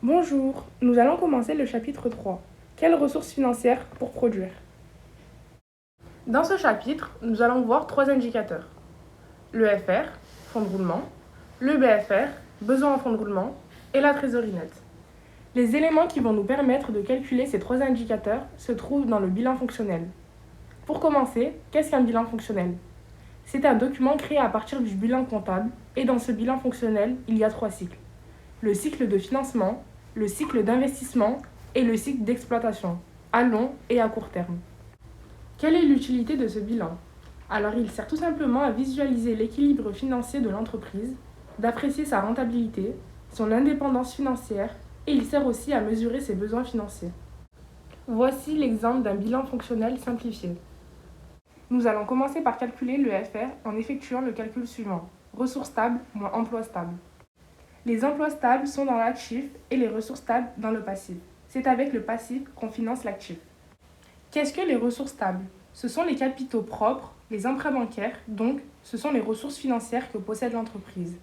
Bonjour, nous allons commencer le chapitre 3. Quelles ressources financières pour produire? Dans ce chapitre, nous allons voir 3 indicateurs. Le FR, fonds de roulement, le BFR, besoin en fonds de roulement, et la trésorerie nette. Les éléments qui vont nous permettre de calculer ces 3 indicateurs se trouvent dans le bilan fonctionnel. Pour commencer, qu'est-ce qu'un bilan fonctionnel? C'est un document créé à partir du bilan comptable, et dans ce bilan fonctionnel, il y a 3 cycles. Le cycle de financement, le cycle d'investissement et le cycle d'exploitation, à long et à court terme. Quelle est l'utilité de ce bilan? Alors il sert tout simplement à visualiser l'équilibre financier de l'entreprise, d'apprécier sa rentabilité, son indépendance financière et il sert aussi à mesurer ses besoins financiers. Voici l'exemple d'un bilan fonctionnel simplifié. Nous allons commencer par calculer le FR en effectuant le calcul suivant. Ressources stables moins emplois stables. Les emplois stables sont dans l'actif et les ressources stables dans le passif. C'est avec le passif qu'on finance l'actif. Qu'est-ce que les ressources stables? Ce sont les capitaux propres, les emprunts bancaires, donc ce sont les ressources financières que possède l'entreprise.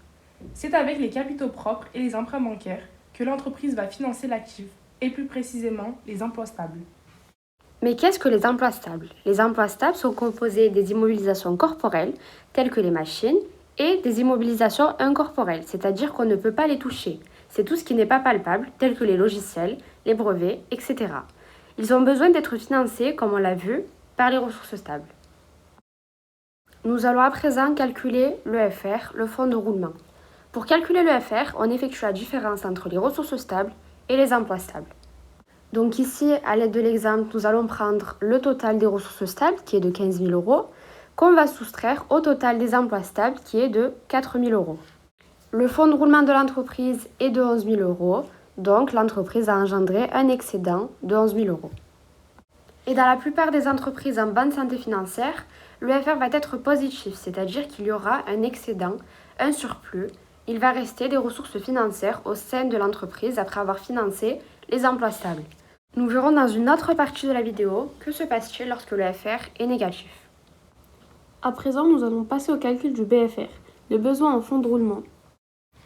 C'est avec les capitaux propres et les emprunts bancaires que l'entreprise va financer l'actif, et plus précisément les emplois stables. Mais qu'est-ce que les emplois stables? Les emplois stables sont composés des immobilisations corporelles, telles que les machines, et des immobilisations incorporelles, c'est-à-dire qu'on ne peut pas les toucher. C'est tout ce qui n'est pas palpable, tel que les logiciels, les brevets, etc. Ils ont besoin d'être financés, comme on l'a vu, par les ressources stables. Nous allons à présent calculer le FR, le fonds de roulement. Pour calculer le FR, on effectue la différence entre les ressources stables et les emplois stables. Donc ici, à l'aide de l'exemple, nous allons prendre le total des ressources stables, qui est de 15 000 euros, qu'on va soustraire au total des emplois stables, qui est de 4 000 euros. Le fonds de roulement de l'entreprise est de 11 000 euros, donc l'entreprise a engendré un excédent de 11 000 euros. Et dans la plupart des entreprises en bonne santé financière, le FR va être positif, c'est-à-dire qu'il y aura un excédent, un surplus. Il va rester des ressources financières au sein de l'entreprise après avoir financé les emplois stables. Nous verrons dans une autre partie de la vidéo que se passe-t-il lorsque le FR est négatif. À présent, nous allons passer au calcul du BFR, le besoin en fonds de roulement.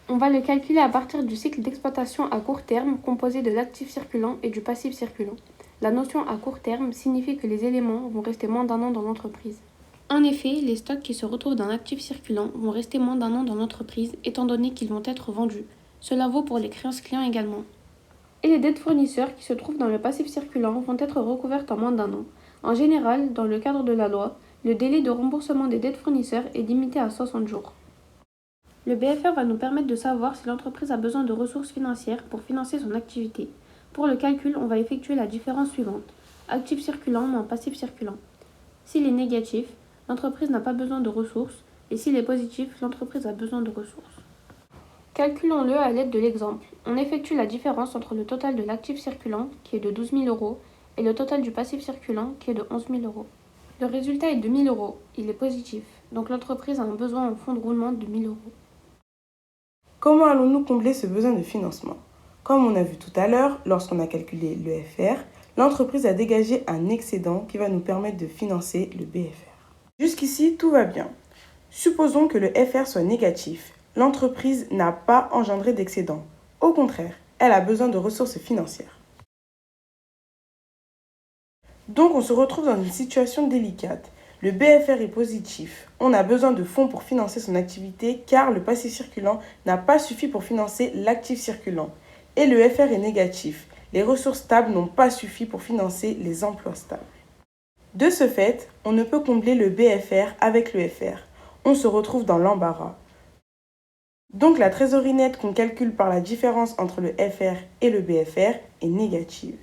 On va le calculer à partir du cycle d'exploitation à court terme composé de l'actif circulant et du passif circulant. La notion à court terme signifie que les éléments vont rester moins d'un an dans l'entreprise. En effet, les stocks qui se retrouvent dans l'actif circulant vont rester moins d'un an dans l'entreprise étant donné qu'ils vont être vendus. Cela vaut pour les créances clients également. Et les dettes fournisseurs qui se trouvent dans le passif circulant vont être recouvertes en moins d'un an. En général, dans le cadre de la loi, le délai de remboursement des dettes fournisseurs est limité à 60 jours. Le BFR va nous permettre de savoir si l'entreprise a besoin de ressources financières pour financer son activité. Pour le calcul, on va effectuer la différence suivante. Actif circulant moins passif circulant. S'il est négatif, l'entreprise n'a pas besoin de ressources, et s'il est positif, l'entreprise a besoin de ressources. Calculons-le à l'aide de l'exemple. On effectue la différence entre le total de l'actif circulant, qui est de 12 000 euros, et le total du passif circulant, qui est de 11 000 euros. Le résultat est de 1 000 euros. Il est positif. Donc l'entreprise a un besoin en fonds de roulement de 1 000 euros. Comment allons-nous combler ce besoin de financement? Comme on a vu tout à l'heure, lorsqu'on a calculé le FR, l'entreprise a dégagé un excédent qui va nous permettre de financer le BFR. Jusqu'ici, tout va bien. Supposons que le FR soit négatif. L'entreprise n'a pas engendré d'excédent. Au contraire, elle a besoin de ressources financières. Donc on se retrouve dans une situation délicate. Le BFR est positif. On a besoin de fonds pour financer son activité car le passif circulant n'a pas suffi pour financer l'actif circulant. Et le FR est négatif. Les ressources stables n'ont pas suffi pour financer les emplois stables. De ce fait, on ne peut combler le BFR avec le FR. On se retrouve dans l'embarras. Donc la trésorerie nette qu'on calcule par la différence entre le FR et le BFR est négative.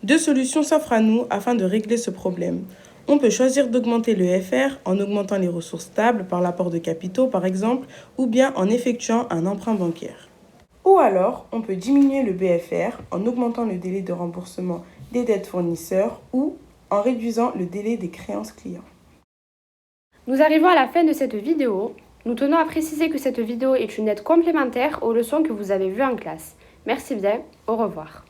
2 solutions s'offrent à nous afin de régler ce problème. On peut choisir d'augmenter le FR en augmentant les ressources stables par l'apport de capitaux par exemple, ou bien en effectuant un emprunt bancaire. Ou alors, on peut diminuer le BFR en augmentant le délai de remboursement des dettes fournisseurs ou en réduisant le délai des créances clients. Nous arrivons à la fin de cette vidéo. Nous tenons à préciser que cette vidéo est une aide complémentaire aux leçons que vous avez vues en classe. Merci bien, au revoir.